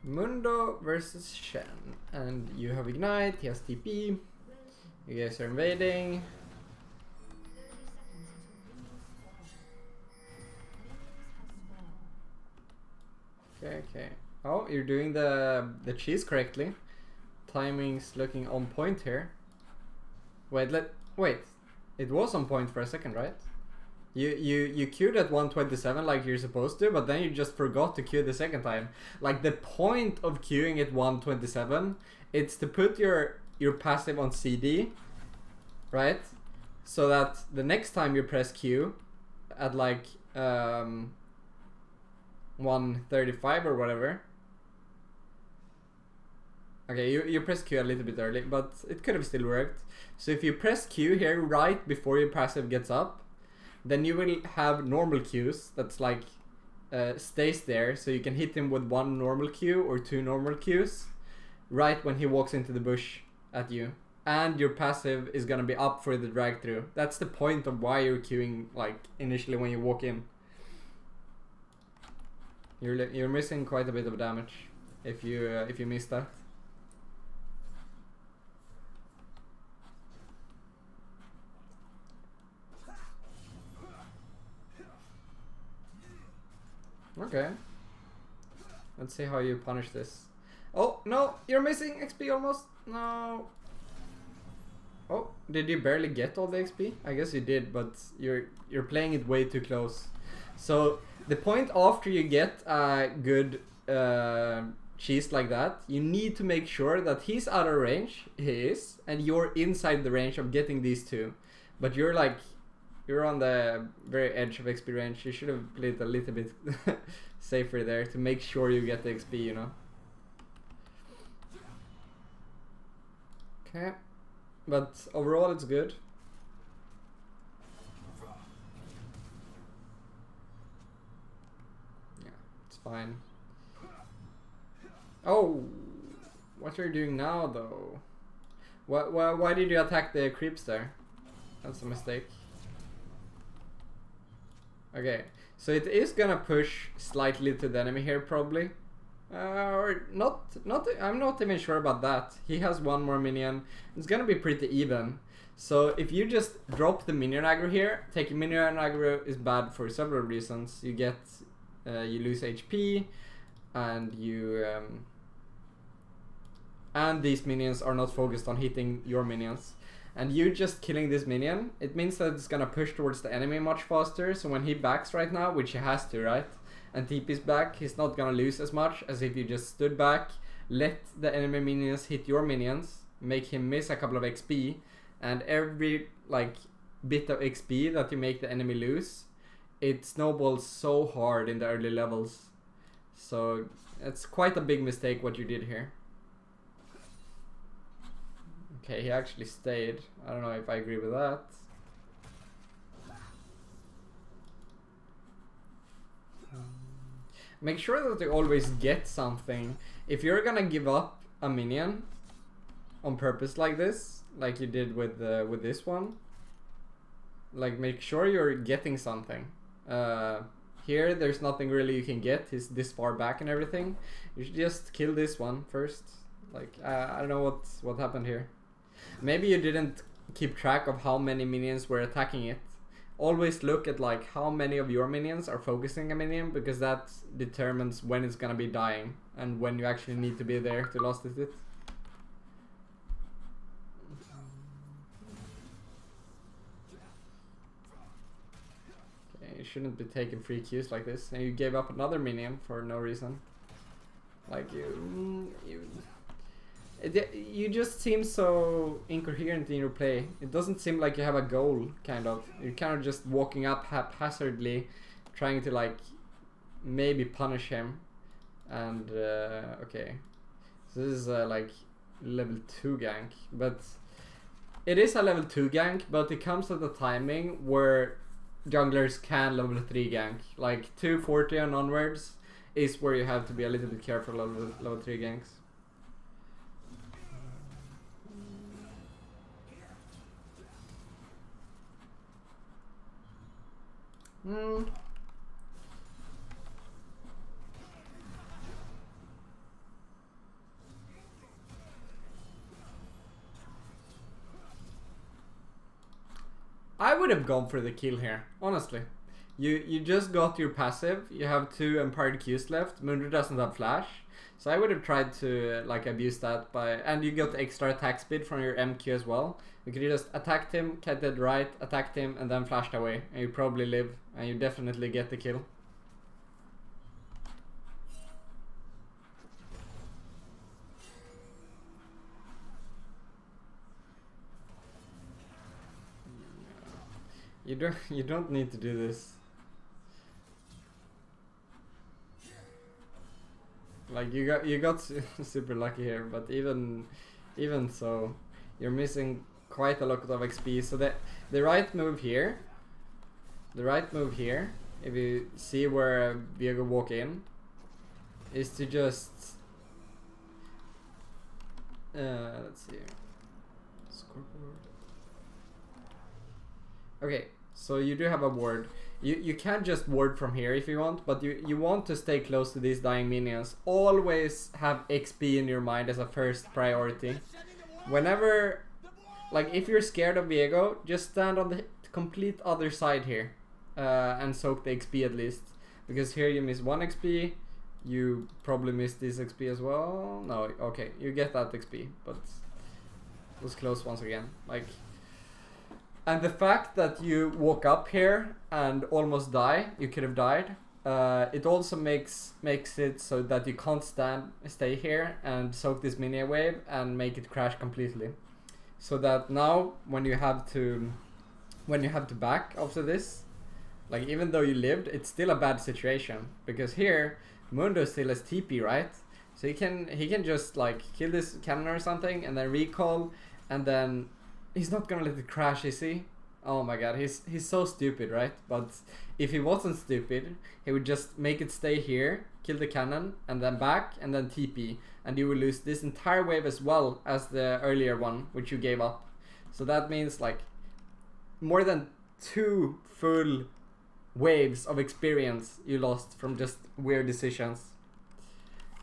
Mundo versus Shen. And you have Ignite, he has TP. You guys are invading. Okay. Oh, you're doing the cheese correctly. Timing's looking on point here. Wait. It was on point for a second, right? You queued at 127 like you're supposed to, but then you just forgot to queue the second time. Like, the point of queuing at 127, it's to put your passive on CD, right? So that the next time you press Q at like 135 or whatever. Okay, you press Q a little bit early, but it could have still worked. So if you press Q here right before your passive gets up, then you will have normal Qs that's like stays there, so you can hit him with one normal Q or two normal Qs right when he walks into the bush at you. And your passive is gonna be up for the drag through. That's the point of why you're queuing like initially when you walk in. You're missing quite a bit of damage if you miss that. Okay. Let's see how you punish this. Oh, no! You're missing XP almost! No! Oh, did you barely get all the XP? I guess you did, but you're playing it way too close. So, the point after you get a good cheese like that, you need to make sure that he's out of range, he is, and you're inside the range of getting these two. But you're on the very edge of XP range. You should have played a little bit safer there to make sure you get the XP, you know. Okay. But overall it's good. Yeah, it's fine. Oh! What are you doing now though? Why did you attack the creeps there? That's a mistake. Okay, so it is gonna push slightly to the enemy here probably. Or not, I'm not even sure about that. He has one more minion. It's gonna be pretty even. So if you just drop the minion aggro here, taking minion aggro is bad for several reasons. You get, you lose HP, and and these minions are not focused on hitting your minions. And you just killing this minion, it means that it's gonna push towards the enemy much faster. So when he backs right now, which he has to, right? And TP's back, he's not gonna lose as much as if you just stood back, let the enemy minions hit your minions, make him miss a couple of XP, and every like bit of XP that you make the enemy lose, it snowballs so hard in the early levels. So it's quite a big mistake what you did here. Okay, he actually stayed. I don't know if I agree with that. Make sure that you always get something. If you're gonna give up a minion on purpose like this, like you did with this one, like make sure you're getting something. Here there's nothing really you can get. He's this far back and everything. You should just kill this one first. Like I don't know what happened here. Maybe you didn't keep track of how many minions were attacking it. Always look at like how many of your minions are focusing a minion, because that determines when it's gonna be dying and when you actually need to be there to last it. Okay, you shouldn't be taking free Qs like this, and you gave up another minion for no reason. Like you just seem so incoherent in your play. It doesn't seem like you have a goal, kind of. You're kind of just walking up haphazardly, trying to like maybe punish him. And okay, so this is like level 2 gank, but it is a level 2 gank, but it comes at a timing where junglers can level 3 gank. Like 240 and onwards is where you have to be a little bit careful of level 3 ganks. I would have gone for the kill here, honestly. You just got your passive, you have 2 empowered Qs left, Mundo doesn't have flash. So I would have tried to like abuse that by, and you got extra attack speed from your MQ as well. You could just attacked him, catted right, attacked him, and then flashed away, and you probably live, and you definitely get the kill. You don't need to do this. Like you got super lucky here, but even so, you're missing quite a lot of XP. So the right move here, if you see where Viego walk in, is to just let's see, scoreboard. Okay, so you do have a ward. You can just ward from here if you want, but you want to stay close to these dying minions. Always have XP in your mind as a first priority. Whenever, like if you're scared of Viego, just stand on the complete other side here and soak the XP at least. Because here you miss 1 XP, you probably miss this XP as well. No, okay, you get that XP, but it was close once again. Like. And the fact that you walk up here and almost die, you could have died, it also makes it so that you can't stay here and soak this minion wave and make it crash completely. So that now when you have to back after this, like even though you lived, it's still a bad situation. Because here, Mundo still has TP, right? So he can just like kill this cannon or something and then recall, and then he's not gonna let it crash, is he? Oh my god, he's so stupid, right? But if he wasn't stupid, he would just make it stay here, kill the cannon, and then back, and then TP. And you will lose this entire wave as well as the earlier one, which you gave up. So that means like more than 2 full waves of experience you lost from just weird decisions.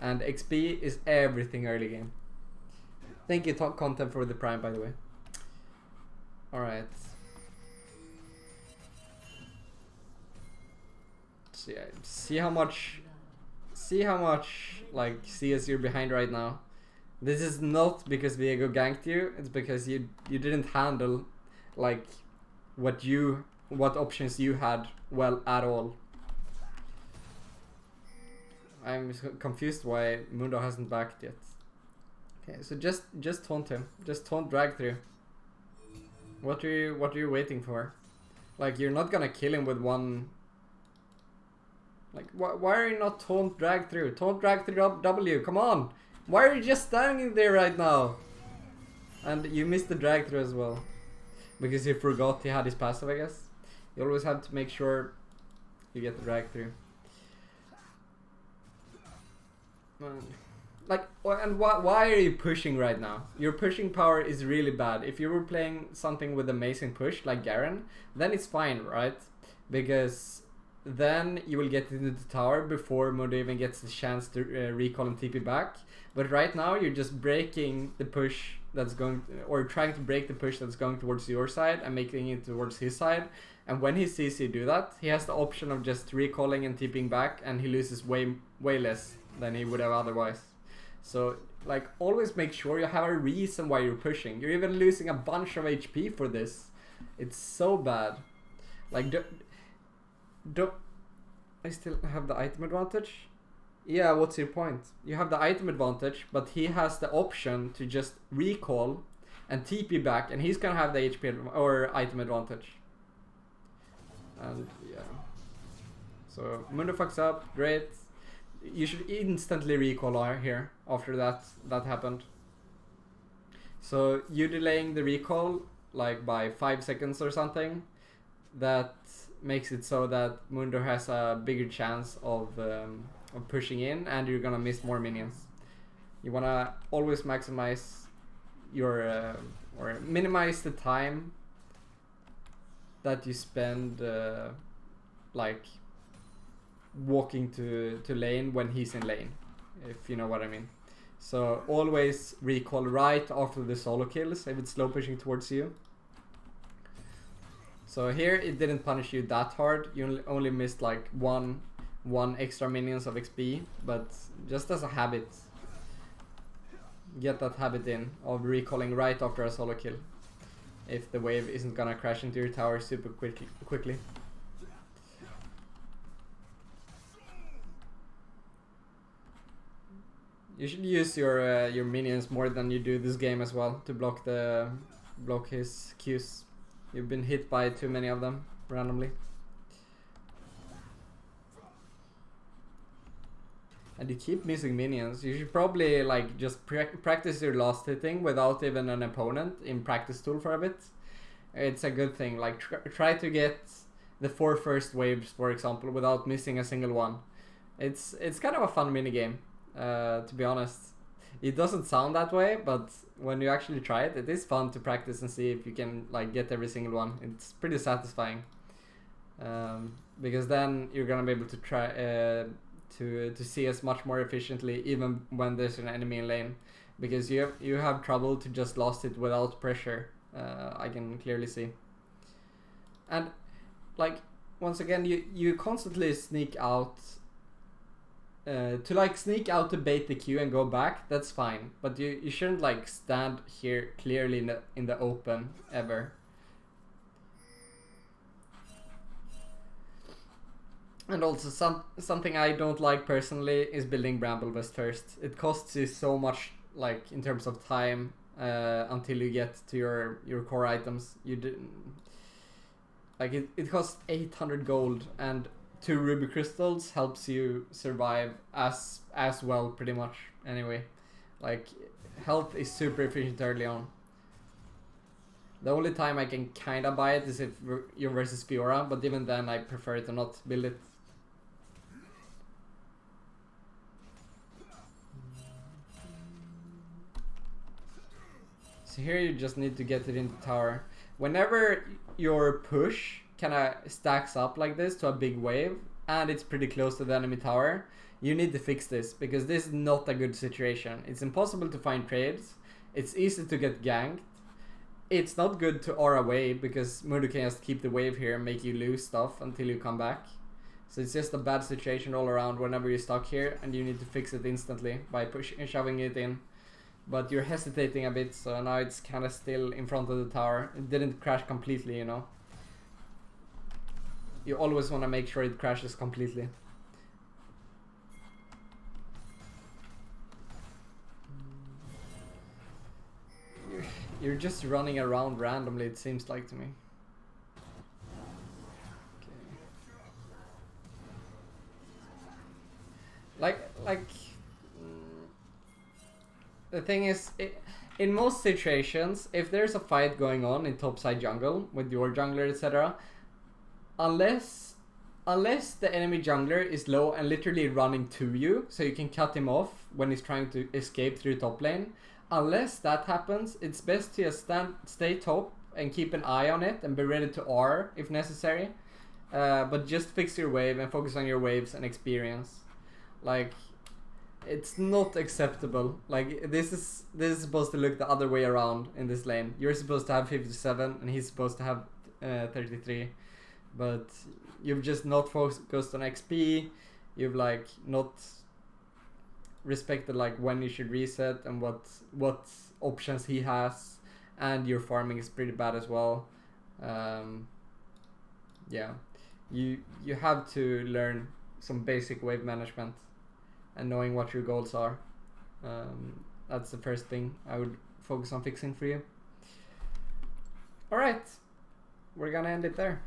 And XP is everything early game. Thank you, Talk Content, for the Prime, by the way. Alright. So yeah, see how much like CS you're behind right now. This is not because Viego ganked you, it's because you didn't handle like what options you had well at all. I'm confused why Mundo hasn't backed yet. Okay, so just taunt him. Just taunt drag through. What are you waiting for? Like, you're not gonna kill him with one. Like, why are you not taunt drag through? Taunt drag through W, come on! Why are you just standing there right now? And you missed the drag through as well. Because you forgot he had his passive, I guess. You always have to make sure you get the drag through. Like, and why are you pushing right now? Your pushing power is really bad. If you were playing something with amazing push, like Garen, then it's fine, right? Because then you will get into the tower before Mundo even gets the chance to recall and TP back. But right now, you're just breaking the push that's going, or trying to break the push that's going towards your side and making it towards his side. And when he sees you do that, he has the option of just recalling and TPing back, and he loses way less than he would have otherwise. So, like, always make sure you have a reason why you're pushing. You're even losing a bunch of HP for this. It's so bad. Like, do I still have the item advantage? Yeah, what's your point? You have the item advantage, but he has the option to just recall and TP back, and he's gonna have the HP or item advantage. And yeah. So, Mundo fucks up, great. You should instantly recall here after that happened. So you delaying the recall like by 5 seconds or something, that makes it so that Mundo has a bigger chance of pushing in, and you're gonna miss more minions. You wanna always maximize your or minimize the time that you spend like walking to lane when he's in lane, if you know what I mean. So always recall right after the solo kills if it's slow pushing towards you. So here it didn't punish you that hard. You only missed like one extra minions of XP, but just as a habit, get that habit in of recalling right after a solo kill, if the wave isn't gonna crash into your tower super quickly. You should use your minions more than you do this game as well to block his Qs. You've been hit by too many of them randomly. And you keep missing minions. You should probably like just practice your last hitting without even an opponent in practice tool for a bit. It's a good thing. Like try to get the 4 first waves, for example, without missing a single one. It's kind of a fun minigame, to be honest. It doesn't sound that way, but when you actually try it, it is fun to practice and see if you can like get every single one. It's pretty satisfying, because then you're gonna be able to try to see us much more efficiently, even when there's an enemy in lane, because you have trouble to just last it without pressure. I can clearly see. And like once again, you constantly sneak out. To like sneak out to bait the Q and go back, that's fine, but you shouldn't like stand here clearly in the open ever. And also something I don't like personally is building Bramble West first. It costs you so much, like in terms of time, until you get to your core items. Like it costs 800 gold, and 2 ruby crystals helps you survive as well, pretty much. Anyway, like health is super efficient early on. The only time I can kinda buy it is if you're versus Fiora, but even then I prefer to not build it. So here you just need to get it into tower. Whenever your push kinda stacks up like this to a big wave and it's pretty close to the enemy tower, you need to fix this, because this is not a good situation. It's impossible to find trades, it's easy to get ganked, it's not good to R away because Mundo can just keep the wave here and make you lose stuff until you come back. So it's just a bad situation all around whenever you're stuck here, and you need to fix it instantly by pushing and shoving it in. But you're hesitating a bit, so now it's kinda still in front of the tower. It didn't crash completely, you know. You always want to make sure it crashes completely. You're just running around randomly, it seems like to me. Okay. Like the thing is, in most situations, if there's a fight going on in topside jungle with your jungler, etc., unless the enemy jungler is low and literally running to you, so you can cut him off when he's trying to escape through top lane, unless that happens, it's best to just stay top and keep an eye on it and be ready to R if necessary. But just fix your wave and focus on your waves and experience. Like, it's not acceptable. Like, this is supposed to look the other way around in this lane. You're supposed to have 57 and he's supposed to have 33. But you've just not focused on XP. You've like not respected like when you should reset and what options he has, and your farming is pretty bad as well. Yeah, you have to learn some basic wave management and knowing what your goals are. That's the first thing I would focus on fixing for you. Alright, we're gonna end it there.